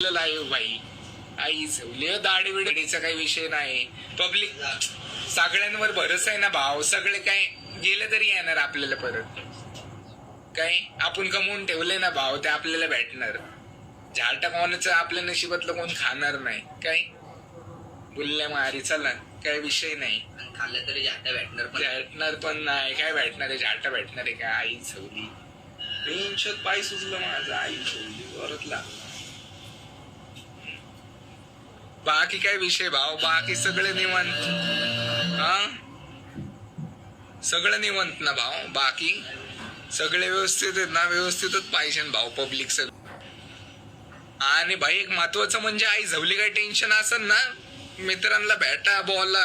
Live भाई आई झवली दाढी बिडीचा काही विषय नाही. पब्लिक सगळ्यांवर भरोसा आहे ना भाव. सगळे काय गेले तरी येणार आपल्याला परत. काय आपण कमवून ठेवले ना भाव ते आपल्याला भेटणार. झाडटा कोणाचं आपल्या नशिबातलं कोण खाणार नाही. काय बुल्ल्या मारी चला काय विषय नाही. खाल्लं तरी भेटणार पण नाही. काय भेटणार आहे झाडटा भेटणार आहे का. आई झवली टेन्शन पाय सुचलं माझं. आई झवली वरतला. बाकी काय विषय भाव. बाकी सगळे निवांत. हा सगळं निवांत ना भाव. बाकी सगळे व्यवस्थित आहेत ना. व्यवस्थितच पाहिजे भाव पब्लिक सगळं. आणि भाई एक महत्वाचं म्हणजे आई झवली काय टेन्शन असेल ना मित्रांना भेटा बोला.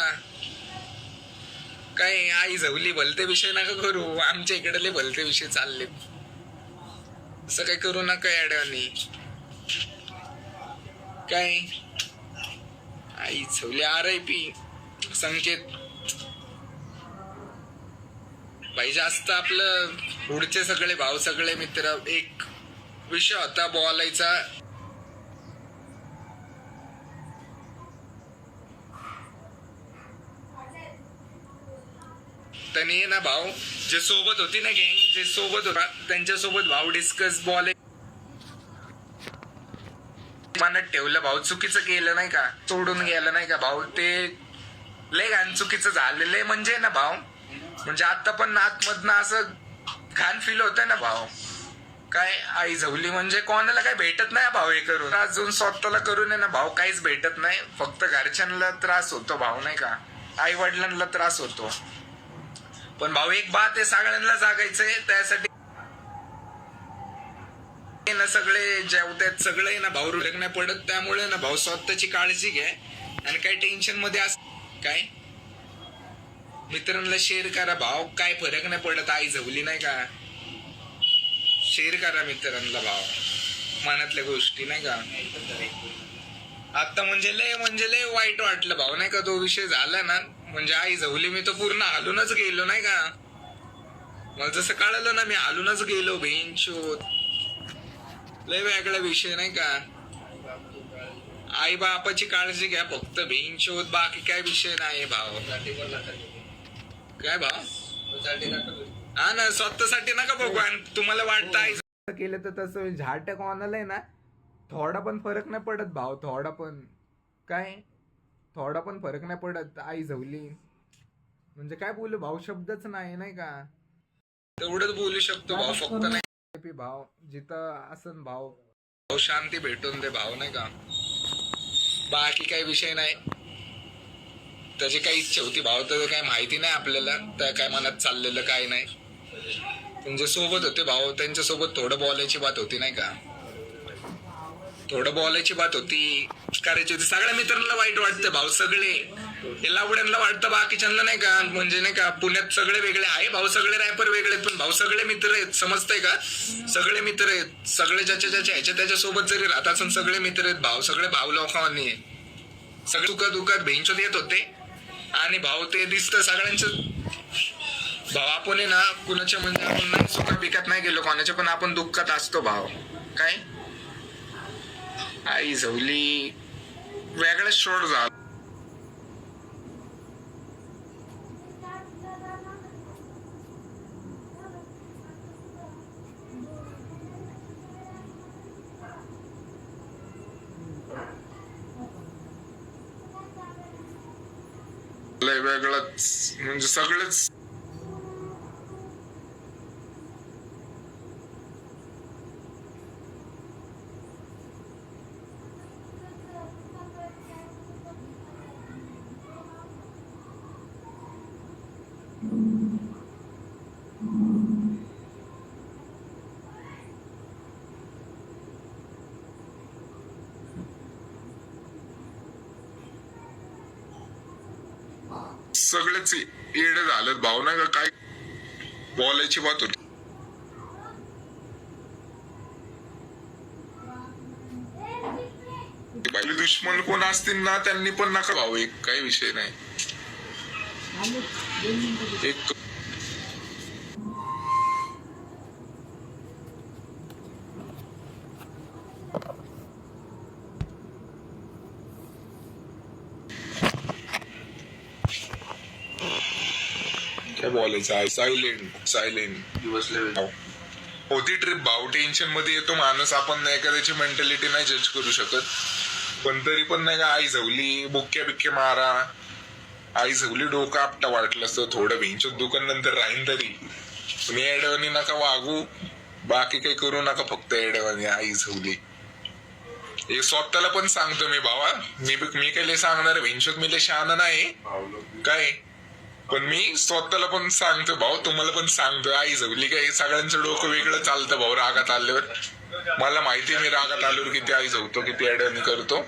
काय आई झवली भलते विषय नका करू. आमच्या इकडले भलते विषय चालले. असं काय करू नका याड्यानी. काय आई झवली RIP संकेत भाई. जास्त आपलं पुढचे सगळे भाव सगळे मित्र. एक विषय होता बोलायचा. त्याने ना भाऊ जे सोबत होती ना गँग जे सोबत होता त्यांच्यासोबत भाऊ डिस्कस बोलाय मनात ठेवलं भाऊ. चुकीचं केलं नाही का. सोडून गेलं नाही का भाऊ. ते लय घाण चुकीचं झालेलं आहे. म्हणजे ना भाऊ म्हणजे आता पण आतमधनं असं घाण फील होतंय ना भाऊ. काय आई झवली म्हणजे कोणाला काय भेटत नाही भाऊ. हे करून अजून स्वतःला करून आहे ना भाऊ काहीच भेटत नाही. फक्त घरच्यांना त्रास होतो भाऊ नाही का. आई वडिलांना त्रास होतो. पण भाऊ एक बात आहे सगळ्यांना जागायचंय त्यासाठी ना सगळे जेवतात सगळे ना भाऊ रुडक नाही पडत. त्यामुळे ना भाऊ स्वतःची काळजी घ्या. आणि काही टेन्शन मध्ये काय मित्रांना शेअर करा भाव. काय फरक नाही पडत. आई झवली नाही का. शेअर करा मित्रांना भाव मनातल्या गोष्टी नाही का. आता म्हणजे लय वाईट वाटलं भाऊ नाही का. तो विषय झाला ना म्हणजे आई झवली मी तो पूर्ण हालूनच गेलो नाही का. मला जसं कळलं ना मी हालूनच गेलो. भेंशोत लय वेगळा विषय नाही का. आई बापाची काळजी घ्या फक्त भेंशोत. बाकी काय विषय नाही भाव. काय भाव हा ना स्वतःसाठी नका बघू. आणि तुम्हाला वाटतं आई केलं तर तसं झाड कोणाला आहे ना थोडा पण फरक नाही पडत भाव. थोडा पण काय थोडा पण फरक नाही पडत. आई झवली म्हणजे काय बोलू भाऊ. शब्दच नाही का. तेवढंच बोलू शकतो भाऊ. फक्त नाही भाव. जिथं असन भाव भाऊ शांती भेटून दे भाव नाही का. बाकी काही विषय नाही. त्याची काही इच्छा होती भाव तर काही माहिती नाही आपल्याला. त्या काय मनात चाललेलं काय नाही. तुमच्या सोबत होते भाऊ त्यांच्यासोबत थोडं बोलायची बात होती नाही का. थोडं बोलायची बात होती करायची होती. सगळ्या मित्रांना वाईट वाटतं भाऊ. सगळे हे लावड्यांना वाटतं बाकीच्यांना नाही का. म्हणजे नाही का पुण्यात सगळे वेगळे आहे भाऊ. सगळे रॅपर वेगळे पण भाऊ सगळे मित्र आहेत. समजतंय का. सगळे मित्र आहेत. सगळे ज्याच्या ह्याच्या त्याच्यासोबत जरी राहत असून सगळे मित्र आहेत भाऊ. सगळे भाऊ लोकांनी सगळे दुखात भेंचोत येत होते. आणि भाऊ ते दिसतं सगळ्यांचं भाऊ. आपण आहे ना कुणाच्या म्हणजे आपण नाही सुखात पिकात नाही गेलो कोणाच्या पण आपण दुःखात असतो भाऊ. काय आई झवली वेगळा शोध झाला. वेगळंच म्हणजे सगळेच सगळेच येडे झालेत भाऊ नाही का. काय बोलायची बात होती. पहिले दुश्मन कोण असतील ना त्यांनी पण नका भाऊ. एक काही विषय नाही. एक बोलायचं आहे. सायलेंट दिवस लय होती ट्रिप भाऊ. टेन्शन मध्ये येतो माणूस. आपण एखाद्याची मेंटॅलिटी नाही जज करू शकत. पण तरी पण नाही का आई झवली बुक्क्या बिक्के मारा. आई झवली डोकं आपटा वाटलं असतं थोडं भिंचत दुकान नंतर राहीन तरी. पण एडवानी नका वागू. बाकी काही करू नका. फक्त एडवानी आई झवली. हे स्वतःला पण सांगतो मी भावा. मी काही सांगणार भिंचत मी शहाणा नाही काय. पण मी स्वतःला पण सांगतो भाऊ. तुम्हाला पण सांगतो आई झवली काय. सगळ्यांचं डोकं वेगळं चालतं भाऊ रागात आल्यावर. मला माहिती मी रागात आल्यावर किती आई झवतो किती अडवणी करतो.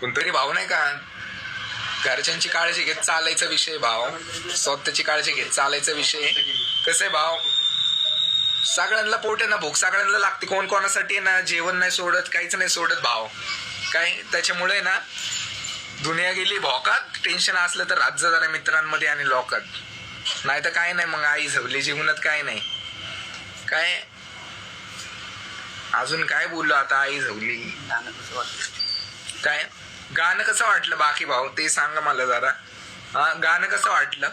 पण तरी भाऊ नाही का घरच्यांची काळजी घेत चालायचा विषय भाव. स्वतःची काळजी घेत चालायचा विषय. कसं आहे भाव सगळ्यांना पोट आहे ना भूक सगळ्यांना लागते. कोण कोणासाठी ना जेवण नाही सोडत काहीच नाही सोडत भाव काय. त्याच्यामुळे ना दुनिया गेली भोकात. टेन्शन असलं तर राज्य जरा मित्रांमध्ये आणि लोकात. नाही तर काय नाही मग आई झवली जीवनात काय नाही काय. अजून काय बोललो आता. आई झवली काय. गाणं कसं वाटलं बाकी भाऊ ते सांगा मला जरा. गाणं कसं वाटलं.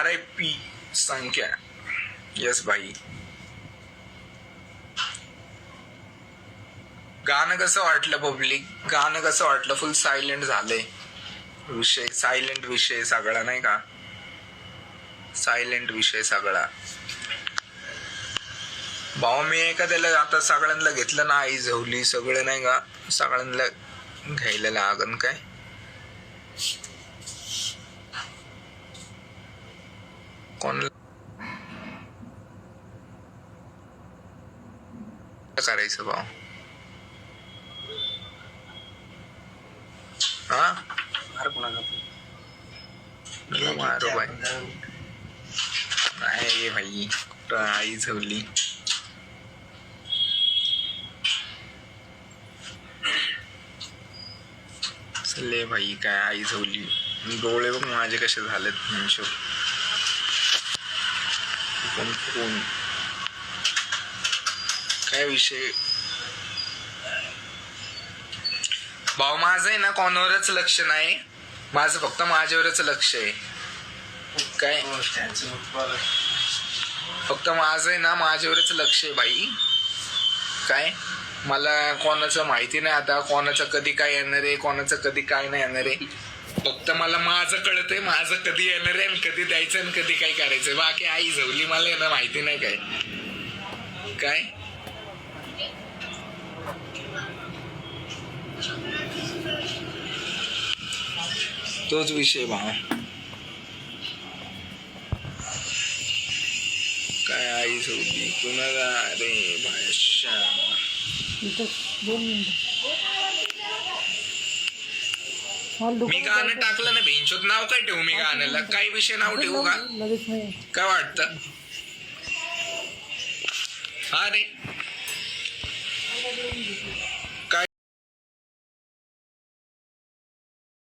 RIP संख्या. यस भाई. गाणं कसं वाटलं पब्लिक. गाणं कसं वाटलं. फुल सायलेंट झालंय विषय. सायलेंट विषय सगळा नाही का. सायलेंट विषय सगळा भाऊ. मी एखाद्याला आता सगळ्यांना घेतलं ना आई झवली सगळं नाही का. सगळ्यांना घ्यायला लागन काय. कोण करायचं भाऊ. हा मारो भाई. नाही भाई आई झवली. चले भाई काय आई झवली. डोळे बघ माझे कसे झालेत. कोण काय विषय भाऊ. माझं आहे ना कोणावरच लक्ष नाही. माझं फक्त माझ्यावरच लक्ष आहे काय. फक्त माझं आहे ना माझ्यावरच लक्ष आहे भाई काय. मला कोणाचं माहिती नाही आता. कोणाचं कधी काय येणार आहे कोणाचं कधी काय नाही येणार आहे. फक्त मला माझं कळतंय माझं कधी येणार आहे आणि कधी द्यायचं आणि कधी काय करायचंय. बाकी आई झवली मला आहे ना माहिती नाही काय काय. तोच विषय भाव काय. आई झवली कुणाला. अरे भाषा मी गाणं टाकलं ना भिंचोत. नाव काय ठेवू मी गाण्याला. काही विषय नाव ठेवू का काय वाटतं. हा रे